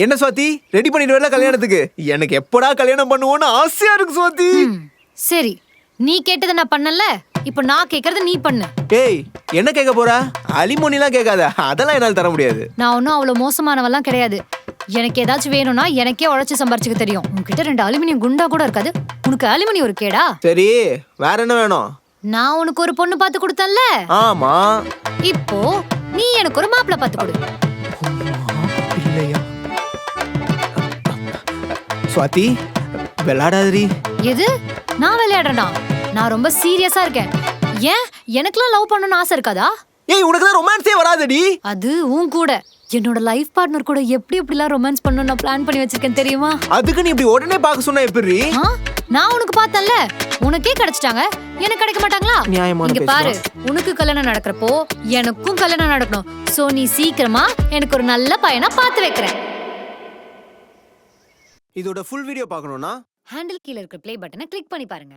என்ன சுவாதி, ரெடி பண்ணிடுவேல கல்யாணத்துக்கு? எனக்கு எப்படா கல்யாணம் பண்ணுவோன்னு ஆசையா இருக்கு சுவாதி. சரி, நீ கேட்டதை நான் பண்ணல, இப்போ நான் கேக்குறத நீ பண்ணு. ஏய், என்ன கேட்க போறா? அலிமோனிலாம் கேட்காத, அதெல்லாம் என்னால தர முடியாது. நான் ஒன்றும் அவ்வளோ மோசமானவெல்லாம் கிடையாது. எனக்கு ஏதாச்சும் வேணும்னா எனக்கே உழைச்சு சம்பாரிச்சுக்க தெரியும். உன்கிட்ட 2 அலுமினியம் குண்டா கூட இருக்காது, உனக்கு அலுமினியம் ஒரு கேடா? சரி, வேற என்ன வேணும்? நான் உனக்கு ஒரு பொண்ணு பார்த்து கொடுத்தேன்ல, ஆமா. இப்போ நீ எனக்கு ஒரு மாப்பிள்ளை பார்த்து கொடு. இல்லையா சுவாதி, விளையாடாதீ. எது? நான் விளையாடுறேனா? நான் ரொம்ப சீரியஸா இருக்கேன். ஏன், எனக்குலாம் லவ் பண்ணணும்னு ஆசை இருக்காதா? ஏய், உனக்கு தான் ரொமான்ஸே வராதடி. அது உன் கூட என்னோட லைஃப் பார்ட்னர் கூட எப்படிலாம் ரொமான்ஸ் பண்ணணும் நான் பிளான் பண்ணி வச்சிருக்கேன் தெரியுமா? அதுக்கு நீ இப்படி உடனே பார்க்க சொன்னா எப்படி? நான் உனக்கு பார்த்தேன்ல, உனக்கே கிடைச்சிட்டாங்க, எனக்கு கிடைக்க மாட்டாங்களா? இங்க பாரு, உனக்கு கல்யாணம் நடக்கிறப்போ எனக்கும் கல்யாணம் நடக்கணும். சோ நீ சீக்கிரமா எனக்கு ஒரு நல்ல பையனா பார்த்து வைக்கிறேன். இதோட ஃபுல் வீடியோ பார்க்கணும்னா ஹேண்டில் கீழ இருக்க ப்ளே பட்டனை கிளிக் பண்ணி பாருங்க.